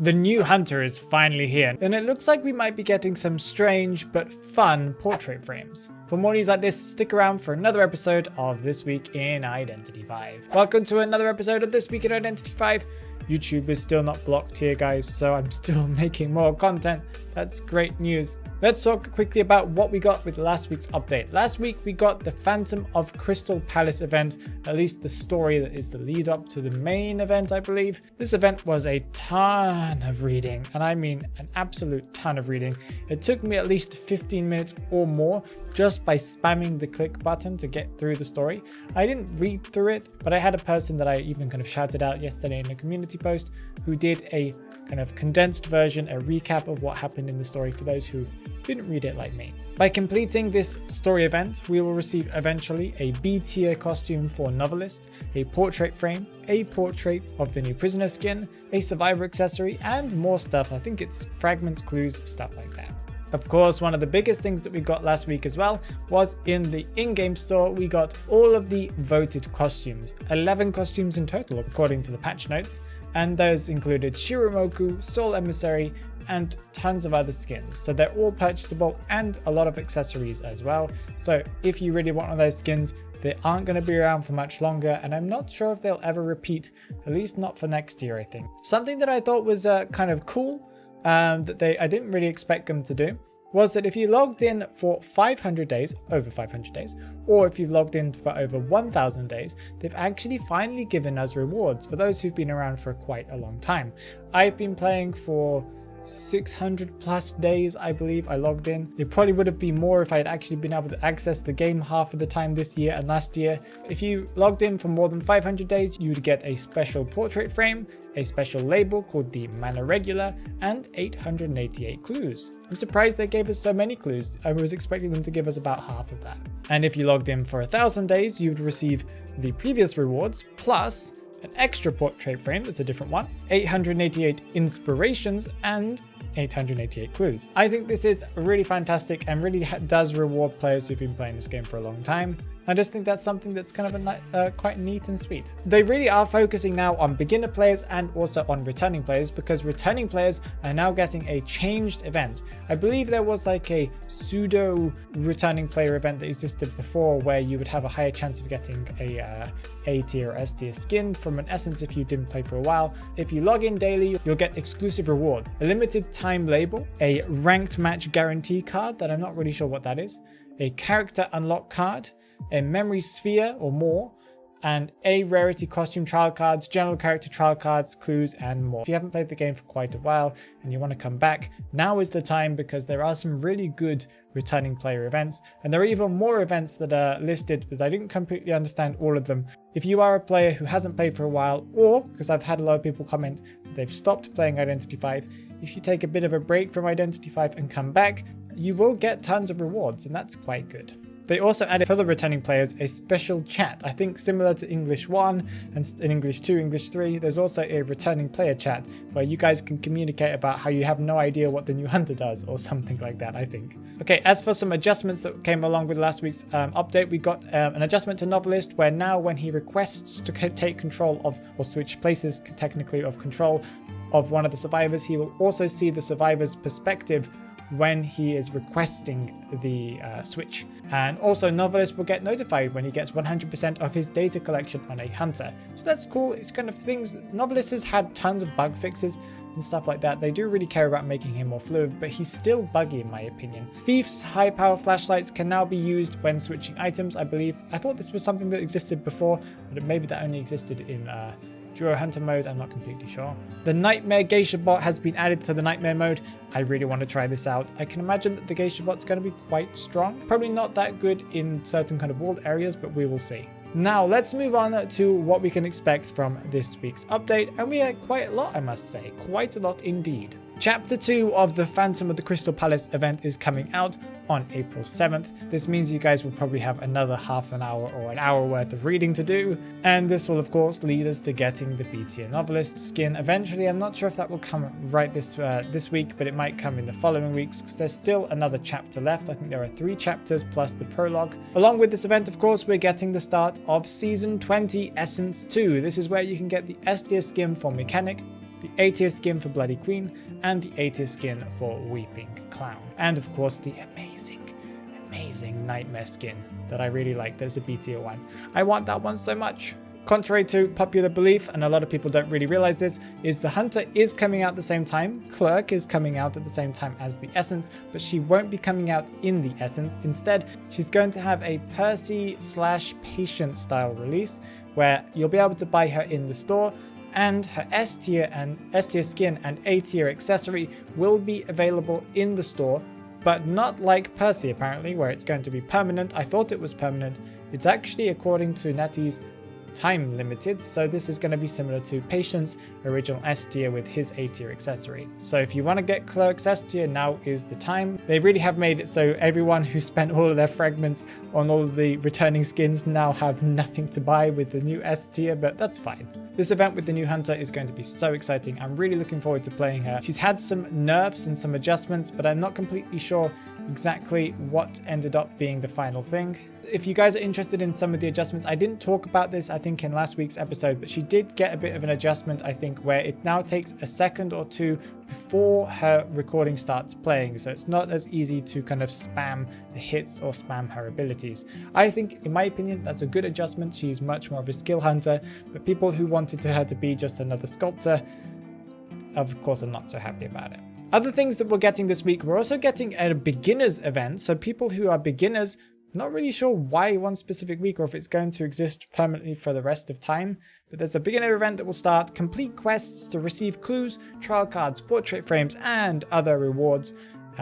The new hunter is finally here, and it looks like we might be getting some strange but fun portrait frames. For more news like this, stick around for another episode of This Week in Identity 5. Welcome to another episode of This Week in Identity 5. YouTube is still not blocked here, guys, so I'm still making more content. That's great news. Let's talk quickly about what we got with last week's update. Last week we got the Phantom of Crystal Palace event, at least the story that is the lead up to the main event, I believe. This event was a ton of reading, and I mean an absolute ton of reading. It took me at least 15 minutes or more just by spamming the click button to get through the story. I didn't read through it, but I had a person that I even kind of shouted out yesterday in a community post who did a kind of condensed version, a recap of what happened in the story for those who didn't read it like me. By completing this story event, we will receive eventually a B tier costume for Novelist, a portrait frame, a portrait of the new prisoner skin, a survivor accessory, and more stuff. I think it's fragments, clues, stuff like that. Of course, one of the biggest things that we got last week as well was in the in-game store, we got all of the voted costumes. 11 costumes in total, according to the patch notes, and those included Shirimoku, Soul Emissary, and tons of other skins. So they're all purchasable and a lot of accessories as well. So if you really want one of those skins, they aren't going to be around for much longer, and I'm not sure if they'll ever repeat, at least not for next year, I think. Something that I thought was kind of cool, that I didn't really expect them to do, was that if you logged in for 500 days, over 500 days, or if you've logged in for over 1,000 days, they've actually finally given us rewards for those who've been around for quite a long time. I've been playing for 600 plus days, I believe. I logged in. It probably would have been more if I had actually been able to access the game half of the time this year and last year. If you logged in for more than 500 days, you would get a special portrait frame, a special label called the Manor Regular, and 888 clues. I'm surprised they gave us so many clues. I was expecting them to give us about half of that. And if you logged in for 1,000 days, you would receive the previous rewards plus an extra portrait frame, that's a different one, 888 inspirations, and 888 clues. I think this is really fantastic and really does reward players who've been playing this game for a long time. I just think that's something that's kind of quite neat and sweet. They really are focusing now on beginner players and also on returning players, because returning players are now getting a changed event. I believe there was like a pseudo returning player event that existed before where you would have a higher chance of getting a tier or S tier skin from an essence if you didn't play for a while. If you log in daily, you'll get exclusive reward, a limited time label, a ranked match guarantee card that I'm not really sure what that is, a character unlock card, a memory sphere or more, and a rarity costume trial cards, general character trial cards, clues, and more. If you haven't played the game for quite a while and you want to come back, now is the time, because there are some really good returning player events, and there are even more events that are listed, but I didn't completely understand all of them. If you are a player who hasn't played for a while, or because I've had a lot of people comment they've stopped playing Identity 5, if you take a bit of a break from Identity 5 and come back, you will get tons of rewards, and that's quite good. They also added for the returning players a special chat, I think similar to English 1 and in English 2, English 3. There's also a returning player chat where you guys can communicate about how you have no idea what the new hunter does or something like that, I think. Okay, as for some adjustments that came along with last week's update, we got an adjustment to Novelist where now when he requests to take control of, or switch places technically of control of one of the survivors, he will also see the survivor's perspective when he is requesting the switch. And also Novelist will get notified when he gets 100% of his data collection on a hunter. So that's cool. It's kind of things. Novelist has had tons of bug fixes and stuff like that. They do really care about making him more fluid, but he's still buggy in my opinion. Thief's high power flashlights can now be used when switching items, I believe. I thought this was something that existed before, but maybe that only existed in Duo Hunter mode, I'm not completely sure. The Nightmare Geisha bot has been added to the Nightmare mode. I really want to try this out. I can imagine that the Geisha bot's going to be quite strong. Probably not that good in certain kind of walled areas, but we will see. Now let's move on to what we can expect from this week's update, and we had quite a lot, I must say, quite a lot indeed. Chapter 2 of the Phantom of the Crystal Palace event is coming out on April 7th. This means you guys will probably have another half an hour or an hour worth of reading to do, and this will of course lead us to getting the B tier Novelist skin eventually. I'm not sure if that will come right this week, but it might come in the following weeks because there's still another chapter left. I think there are 3 chapters plus the prologue. Along with this event, of course, we're getting the start of Season 20 Essence 2. This is where you can get the S tier skin for Mechanic, the A tier skin for Bloody Queen, and the A tier skin for Weeping Clown. And of course the amazing Nightmare skin that I really like. There's a B tier one. I want that one so much. Contrary to popular belief, and a lot of people don't really realize this, is the Hunter is coming out at the same time. Clerk is coming out at the same time as the Essence, but she won't be coming out in the Essence. Instead, she's going to have a Percy/Patient style release where you'll be able to buy her in the store, and her S tier skin and A tier accessory will be available in the store, but not like Percy apparently, where it's going to be permanent. I thought it was permanent. It's actually, according to Natty's, time limited, so this is going to be similar to Patient's original S tier with his A tier accessory. So if you want to get Clerk's S tier, now is the time. They really have made it so everyone who spent all of their fragments on all of the returning skins now have nothing to buy with the new S tier, but that's fine. This event with the new Hunter is going to be so exciting. I'm really looking forward to playing her. She's had some nerfs and some adjustments, but I'm not completely sure exactly what ended up being the final thing. If you guys are interested in some of the adjustments, I didn't talk about this I think in last week's episode, but she did get a bit of an adjustment I think, where it now takes a second or two before her recording starts playing, so it's not as easy to kind of spam the hits or spam her abilities. I think, in my opinion, that's a good adjustment. She's much more of a skill hunter, but people who wanted her to be just another sculptor, of course, are not so happy about it. Other things that we're getting this week, we're also getting a beginners event, so people who are beginners, not really sure why one specific week or if it's going to exist permanently for the rest of time, but there's a beginner event that will start. Complete quests to receive clues, trial cards, portrait frames, and other rewards.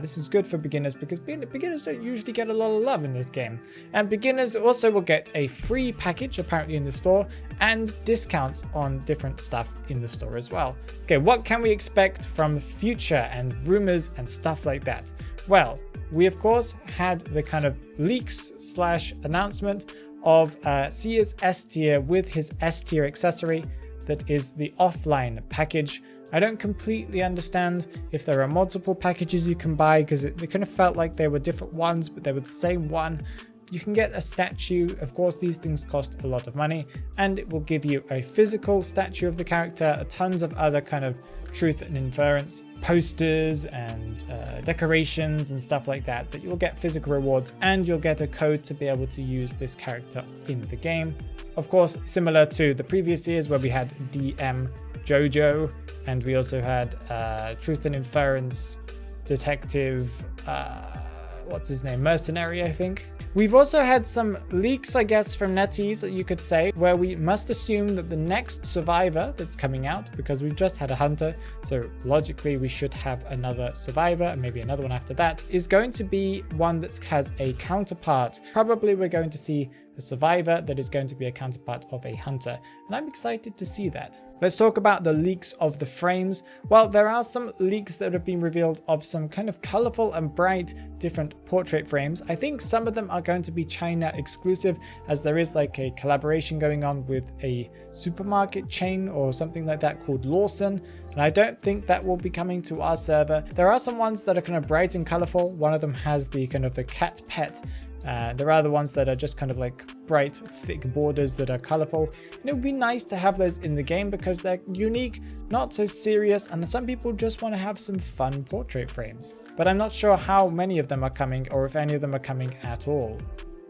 This is good for beginners because beginners don't usually get a lot of love in this game. And beginners also will get a free package apparently in the store and discounts on different stuff in the store as well. Okay, what can we expect from future and rumors and stuff like that? Well, we of course had the kind of leaks/announcement of Seer's S tier with his S tier accessory that is the offline package. I don't completely understand if there are multiple packages you can buy, because it kind of felt like they were different ones, but they were the same one. You can get a statue. Of course, these things cost a lot of money, and it will give you a physical statue of the character, tons of other kind of truth and inference posters and decorations and stuff like that. But you'll get physical rewards, and you'll get a code to be able to use this character in the game. Of course, similar to the previous years where we had DM Jojo, and we also had truth and inference detective, what's his name, mercenary, I think. We've also had some leaks, I guess, from NetEase, you could say, where we must assume that the next survivor that's coming out, because we've just had a hunter, so logically we should have another survivor and maybe another one after that, is going to be one that has a counterpart. Probably we're going to see a survivor that is going to be a counterpart of a hunter, and I'm excited to see that. Let's talk about the leaks of the frames. Well, there are some leaks that have been revealed of some kind of colorful and bright different portrait frames. I think some of them are going to be China exclusive, as there is like a collaboration going on with a supermarket chain or something like that called Lawson, and I don't think that will be coming to our server. There are some ones that are kind of bright and colorful. One of them has the kind of the cat pet. There are the ones that are just kind of like bright, thick borders that are colorful. And it would be nice to have those in the game because they're unique, not so serious, and some people just want to have some fun portrait frames. But I'm not sure how many of them are coming or if any of them are coming at all.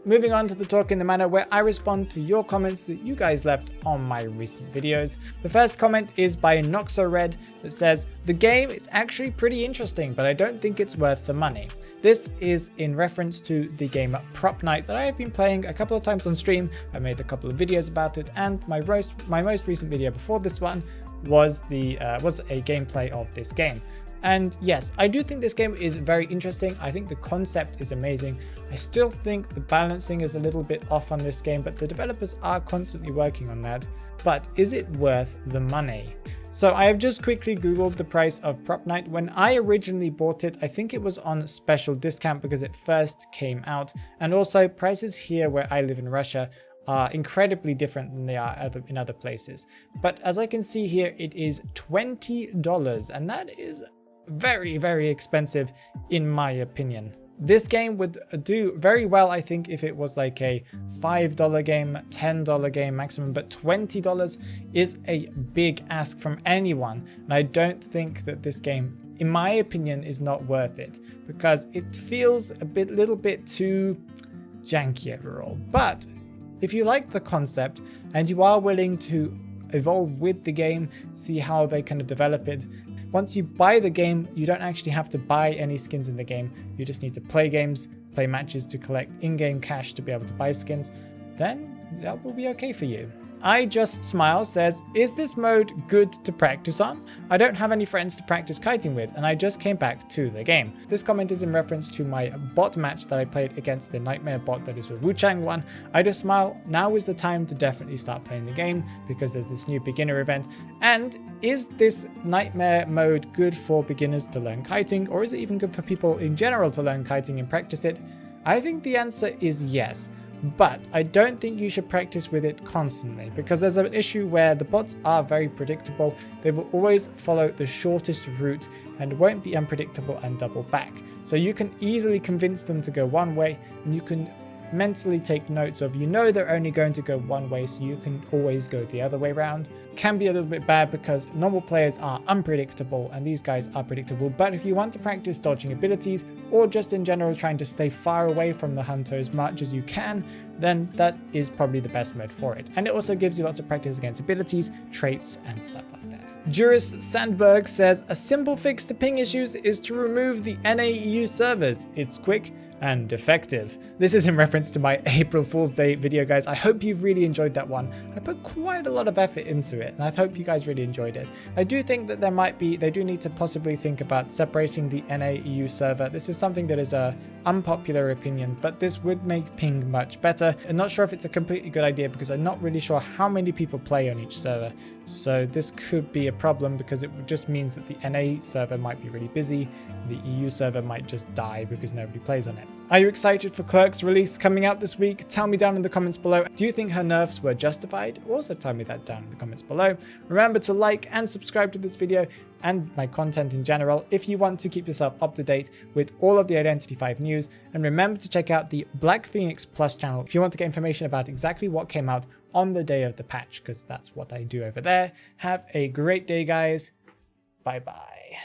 Moving on to the Talk in the Manor, where I respond to your comments that you guys left on my recent videos. The first comment is by NoxoRed that says, "The game is actually pretty interesting, but I don't think it's worth the money." This is in reference to the game Prop Night that I have been playing a couple of times on stream. I made a couple of videos about it, and my most recent video before this one was a gameplay of this game. And yes, I do think this game is very interesting. I think the concept is amazing. I still think the balancing is a little bit off on this game, but the developers are constantly working on that. But is it worth the money? So I have just quickly Googled the price of Prop Night. When I originally bought it, I think it was on special discount because it first came out. And also prices here where I live in Russia are incredibly different than they are in other places. But as I can see here, it is $20, and that is very, very expensive in my opinion. This game would do very well, I think, if it was like a $5 game, $10 game maximum, but $20 is a big ask from anyone. And I don't think that this game, in my opinion, is not worth it because it feels little bit too janky overall. But if you like the concept and you are willing to evolve with the game, see how they kind of develop it, once you buy the game, you don't actually have to buy any skins in the game. You just need to play games, play matches to collect in-game cash to be able to buy skins. Then that will be okay for you. I Just Smile says, is this mode good to practice on? I don't have any friends to practice kiting with, and I just came back to the game. This comment is in reference to my bot match that I played against the Nightmare bot that is a Wu-Chang one. I Just Smile, now is the time to definitely start playing the game because there's this new beginner event. And is this Nightmare mode good for beginners to learn kiting, or is it even good for people in general to learn kiting and practice it? I think the answer is yes. But I don't think you should practice with it constantly because there's an issue where the bots are very predictable. They will always follow the shortest route and won't be unpredictable and double back. So you can easily convince them to go one way, and you can mentally take notes of, they're only going to go one way, so you can always go the other way around. Can be a little bit bad because normal players are unpredictable and these guys are predictable. But if you want to practice dodging abilities or just in general trying to stay far away from the hunter as much as you can, then that is probably the best mode for it. And it also gives you lots of practice against abilities, traits, and stuff like that. Juris Sandberg says, a simple fix to ping issues is to remove the NAEU servers. It's quick and effective. This is in reference to my April Fool's Day video, guys. I hope you've really enjoyed that one. I put quite a lot of effort into it, and I hope you guys really enjoyed it. I do think that they do need to possibly think about separating the NAEU server. This is something that is a unpopular opinion, but this would make ping much better. I'm not sure if it's a completely good idea because I'm not really sure how many people play on each server. So this could be a problem because it just means that the NA server might be really busy. The EU server might just die because nobody plays on it. Are you excited for Clerk's release coming out this week? Tell me down in the comments below. Do you think her nerfs were justified? Also tell me that down in the comments below. Remember to like and subscribe to this video and my content in general if you want to keep yourself up to date with all of the Identity 5 news. And remember to check out the Black Phoenix Plus channel if you want to get information about exactly what came out on the day of the patch, because that's what I do over there. Have a great day, guys. Bye bye.